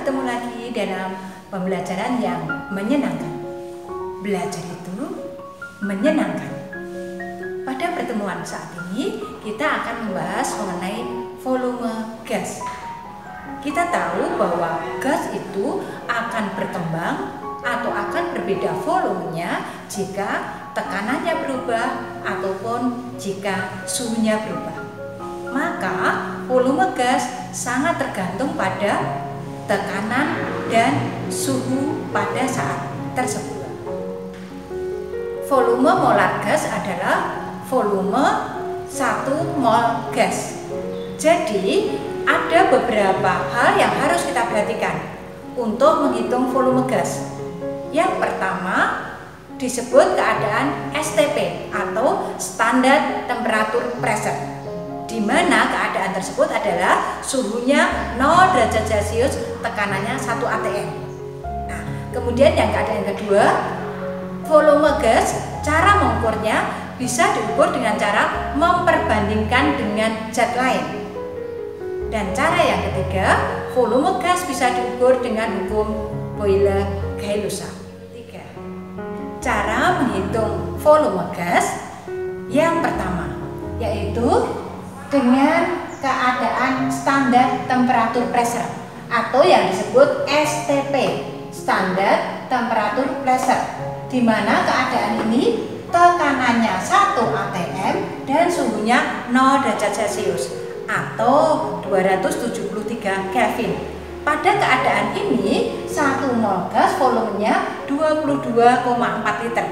bertemu lagi dalam pembelajaran yang menyenangkan. Belajar itu menyenangkan. Pada pertemuan saat ini, kita akan membahas mengenai volume gas. Kita tahu bahwa gas itu akan berkembang atau akan berbeda volumenya jika tekanannya berubah ataupun jika suhunya berubah. Maka volume gas sangat tergantung pada tekanan dan suhu pada saat tersebut. Volume molar gas adalah volume 1 mol gas. Jadi ada beberapa hal yang harus kita perhatikan untuk menghitung volume gas. Yang pertama disebut keadaan STP atau standar temperatur pressure, di mana keadaan tersebut adalah suhunya 0 derajat Celcius, tekanannya 1 atm. Nah, kemudian yang keadaan kedua, volume gas, cara mengukurnya bisa diukur dengan cara memperbandingkan dengan zat lain. Dan cara yang ketiga, volume gas bisa diukur dengan hukum Boyle-Gay-Lussac. Cara menghitung volume gas yang pertama yaitu dengan keadaan standar temperatur pressure atau yang disebut STP, standar temperatur pressure, di mana keadaan ini tekanannya 1 atm dan suhunya 0 derajat Celcius atau 273 Kelvin. Pada keadaan ini 1 mol gas volumenya 22,4 liter.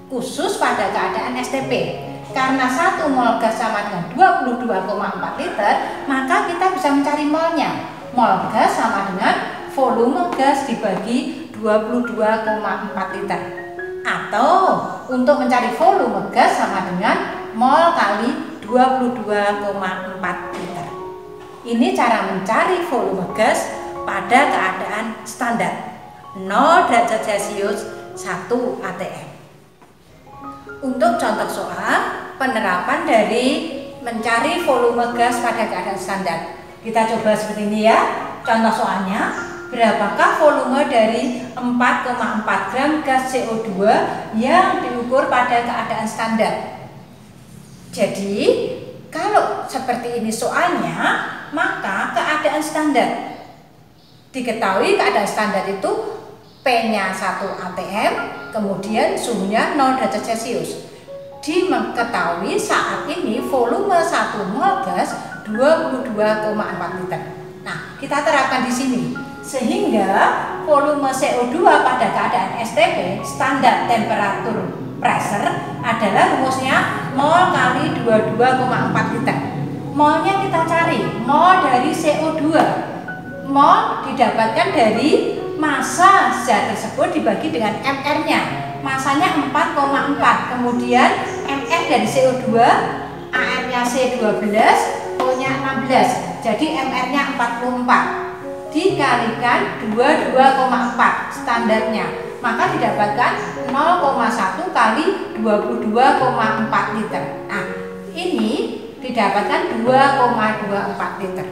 Khusus pada keadaan STP, karena 1 mol gas sama dengan 22,4 liter, maka kita bisa mencari molnya. Mol gas sama dengan volume gas dibagi 22,4 liter. Atau untuk mencari volume gas sama dengan mol kali 22,4 liter. Ini cara mencari volume gas pada keadaan standar 0 derajat Celcius 1 atm. Untuk contoh soal penerapan dari mencari volume gas pada keadaan standar, kita coba seperti ini ya. Contoh soalnya, berapakah volume dari 4,4 gram gas CO2 yang diukur pada keadaan standar? Jadi, kalau seperti ini soalnya, maka keadaan standar. Diketahui keadaan standar itu P-nya 1 atm, kemudian suhunya 0 derajat Celcius. Diketahui saat ini volume 1 mol gas 22,4 liter. Nah, kita terapkan di sini. Sehingga volume CO2 pada keadaan STP, standar temperatur pressure, adalah rumusnya mol kali 22,4 liter. Molnya kita cari, mol dari CO2. Mol didapatkan dari massa zat tersebut dibagi dengan mR-nya. Massanya 4,4, kemudian mR dari CO2, AR-nya C12, O-nya 16. Jadi mR-nya 44. Dikalikan 22,4 standarnya, maka didapatkan 0,1 kali 22,4 liter. Nah, ini didapatkan 2,24 liter.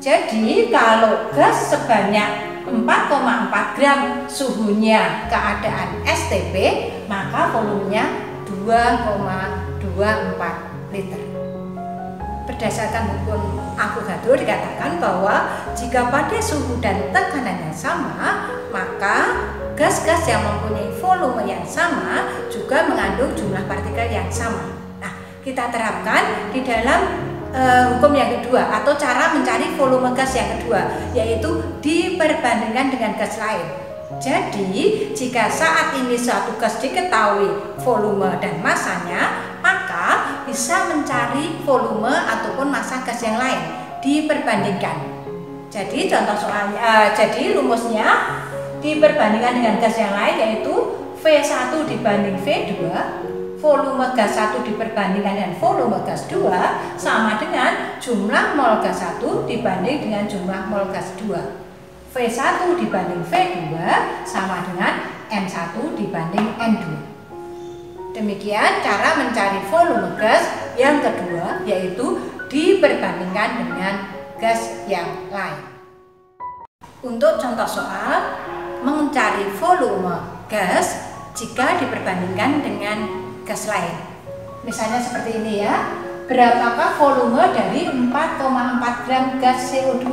Jadi kalau gas sebanyak 4,4 gram suhunya keadaan STP, maka volumenya 2,24 liter. Berdasarkan hukum Avogadro dikatakan bahwa jika pada suhu dan tekanan yang sama, maka gas-gas yang mempunyai volume yang sama juga mengandung jumlah partikel yang sama. Nah, kita terapkan di dalam hukum yang kedua atau cara mencari volume gas yang kedua, yaitu diperbandingkan dengan gas lain. Jadi, jika saat ini suatu gas diketahui volume dan massanya, maka bisa mencari volume ataupun massa gas yang lain, diperbandingkan. Jadi contoh soalnya, jadi rumusnya diperbandingkan dengan gas yang lain yaitu V1 dibanding V2, volume gas 1 diperbandingkan dengan volume gas 2 sama dengan jumlah mol gas 1 dibanding dengan jumlah mol gas 2. V1 dibanding V2 sama dengan M1 dibanding M2. Demikian cara mencari volume gas yang kedua, yaitu diperbandingkan dengan gas yang lain. Untuk contoh soal, mencari volume gas jika diperbandingkan dengan gas lain. Misalnya seperti ini ya, berapakah volume dari 4,4 gram gas CO2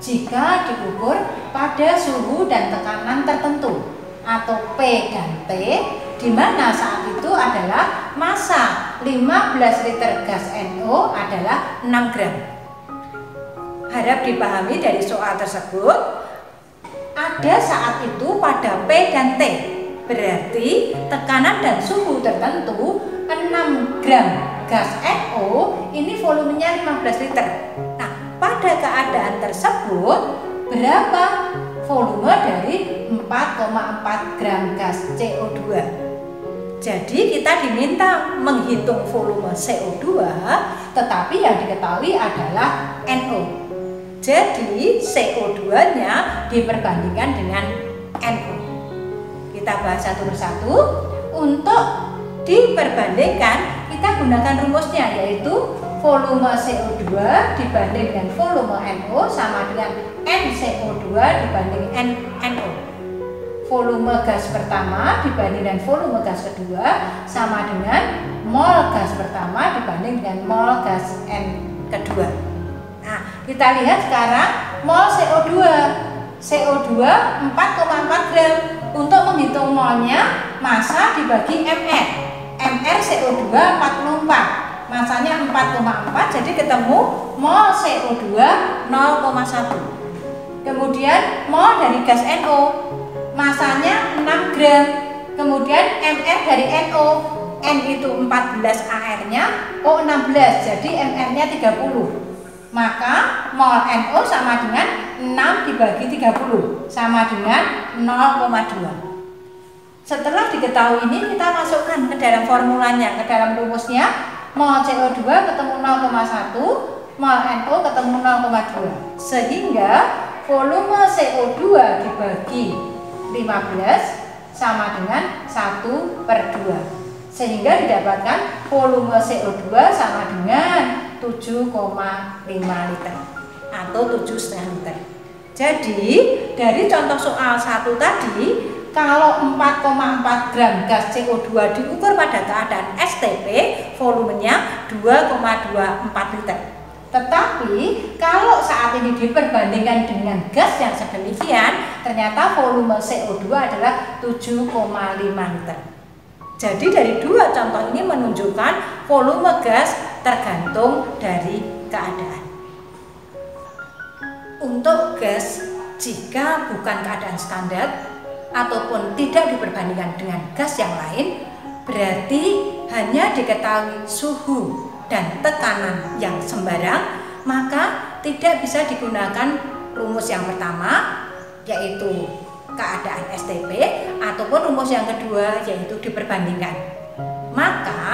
jika diukur pada suhu dan tekanan tertentu, atau P dan T, di mana saat itu adalah massa 15 liter gas NO adalah 6 gram. Harap dipahami dari soal tersebut, ada saat itu pada P dan T, berarti tekanan dan suhu tertentu 6 gram gas NO, ini volumenya 15 liter. Nah, pada keadaan tersebut, berapa volume dari 4,4 gram gas CO2? Jadi kita diminta menghitung volume CO2, tetapi yang diketahui adalah NO. Jadi CO2-nya diperbandingkan dengan NO. Kita bahas satu persatu. Untuk diperbandingkan, kita gunakan rumusnya, yaitu volume CO2 dibanding dengan volume NO sama dengan NCO2 dibanding NO. Volume gas pertama dibanding dengan volume gas kedua sama dengan mol gas pertama dibanding dengan mol gas kedua. Nah, kita lihat sekarang mol CO2. CO2 4,4 gram. Untuk menghitung molnya, massa dibagi MR. MR CO2 44. Massanya 4,4, jadi ketemu mol CO2 0,1. Kemudian mol dari gas NO, massanya 6 gram. Kemudian MR dari NO, N itu 14 AR-nya, O 16, jadi MR-nya 30. Maka mol NO sama dengan 6 dibagi 30, sama dengan 0,2. Setelah diketahui ini, kita masukkan ke dalam formulanya, ke dalam rumusnya. Mol CO2 ketemu 0,1, mol NO ketemu 0,2. Sehingga volume CO2 dibagi 15 sama dengan 1/2. Sehingga didapatkan volume CO2 sama dengan 7,5 liter atau 7,5 liter. Jadi dari contoh soal 1 tadi, kalau 4,4 gram gas CO2 diukur pada keadaan STP, volumenya 2,24 liter. Tetapi kalau saat ini diperbandingkan dengan gas yang sedemikian, ternyata volume CO2 adalah 7,5 liter. Jadi dari dua contoh ini menunjukkan volume gas tergantung dari keadaan. Untuk gas, jika bukan keadaan standar ataupun tidak diperbandingkan dengan gas yang lain, berarti hanya diketahui suhu dan tekanan yang sembarang, maka tidak bisa digunakan rumus yang pertama, yaitu keadaan STP, ataupun rumus yang kedua, yaitu diperbandingkan. Maka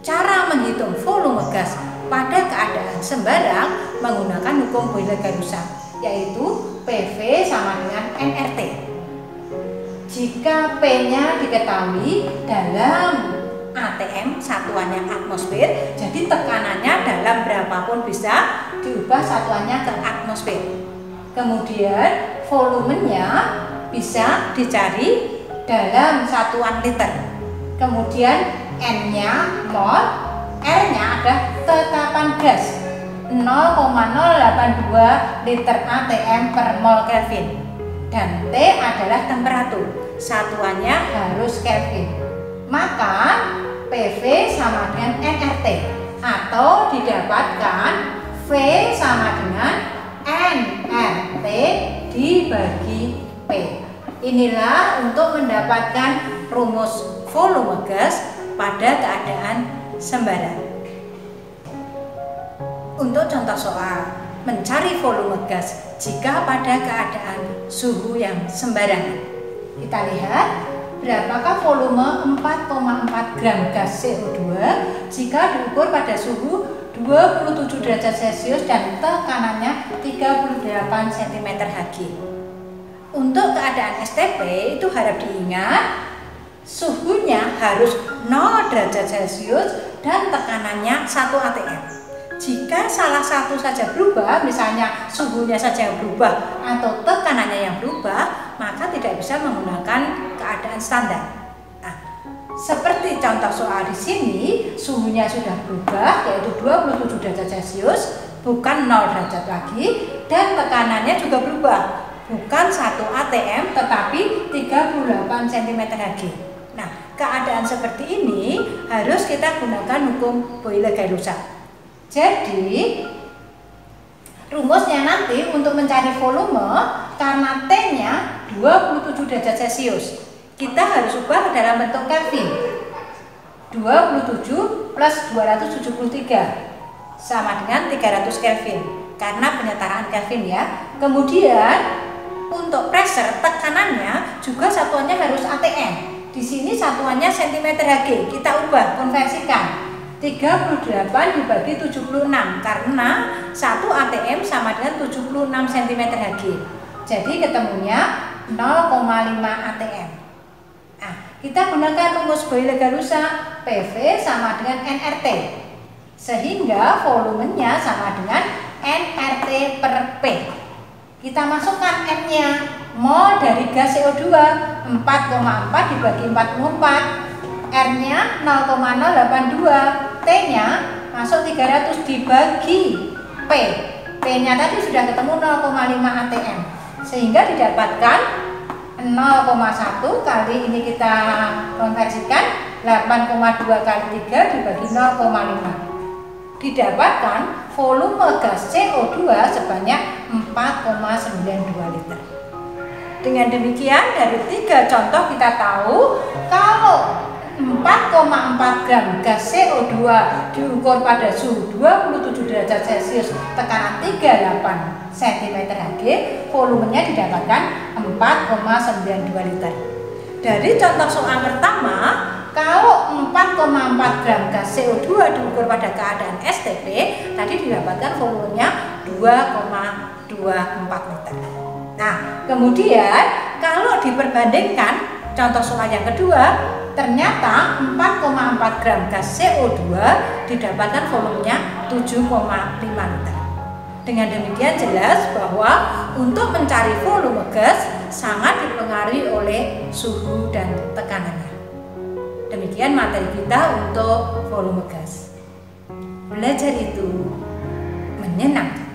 cara menghitung volume gas pada keadaan sembarang menggunakan hukum Boyle-Garusa, yaitu PV sama dengan nRT. Jika P-nya diketahui dalam ATM, satuannya atmosfer, jadi tekanannya dalam berapapun bisa diubah satuannya ke atmosfer. Kemudian volumenya bisa dicari dalam satuan liter. Kemudian N-nya mol, R-nya ada tetapan gas 0,082 liter ATM per mol Kelvin, dan T adalah temperatur, satuannya harus Kelvin. Maka PV sama dengan nRT, atau didapatkan V sama dengan nRT dibagi P. Inilah untuk mendapatkan rumus volume gas pada keadaan sembarang. Untuk contoh soal, mencari volume gas jika pada keadaan suhu yang sembarangan. Kita lihat berapakah volume 4,4 gram gas CO2 jika diukur pada suhu 27 derajat Celcius dan tekanannya 38 cm3. Untuk keadaan STP itu harap diingat, suhunya harus 0 derajat Celcius dan tekanannya 1 atm. Jika salah satu saja berubah, misalnya suhunya saja yang berubah atau tekanannya yang berubah, maka tidak bisa menggunakan keadaan standar. Nah, seperti contoh soal di sini, suhunya sudah berubah yaitu 27 derajat Celcius, bukan 0 derajat lagi, dan tekanannya juga berubah, bukan 1 atm tetapi 38 cm3. Nah, keadaan seperti ini harus kita gunakan hukum Boyle-Gay-Lussac. Jadi rumusnya nanti untuk mencari volume, karena T-nya 27 derajat Celcius, kita harus ubah dalam bentuk Kelvin. 27 plus 273 sama dengan 300 Kelvin, karena penyetaraan Kelvin ya. Kemudian untuk pressure, tekanannya juga satuannya harus atm. Di sini satuannya cm3, kita ubah, konversikan. 38 dibagi 76, karena 1 atm sama dengan 76 cm3. Jadi ketemunya 0,5 atm. Nah, kita gunakan rumus Boyle-Gay-Lussac, PV sama dengan nRT, sehingga volumenya sama dengan nRT per P. Kita masukkan N-nya, mol dari gas CO2 4,4 dibagi 44, R-nya 0,082, T-nya masuk 300 dibagi P. P-nya tadi sudah ketemu 0,5 atm, sehingga didapatkan 0,1 kali ini kita konversikan 8,2 kali 3 dibagi 0,5. Didapatkan volume gas CO2 sebanyak 4,92 liter. Dengan demikian, dari 3 contoh kita tahu kalau 4,4 gram gas CO2 diukur pada suhu 27 derajat Celcius, tekanan 38 cm3, volumenya didapatkan 4,92 liter. Dari contoh soal pertama, kalau 4,4 gram gas CO2 diukur pada keadaan STP, tadi didapatkan volumenya 2,24 liter. Nah, kemudian kalau diperbandingkan contoh soal yang kedua, ternyata 4,4 gram gas CO2 didapatkan volumenya 7,5 liter. Dengan demikian jelas bahwa untuk mencari volume gas sangat dipengaruhi oleh suhu dan tekanannya. Demikian materi kita untuk volume gas. Belajar itu menyenangkan.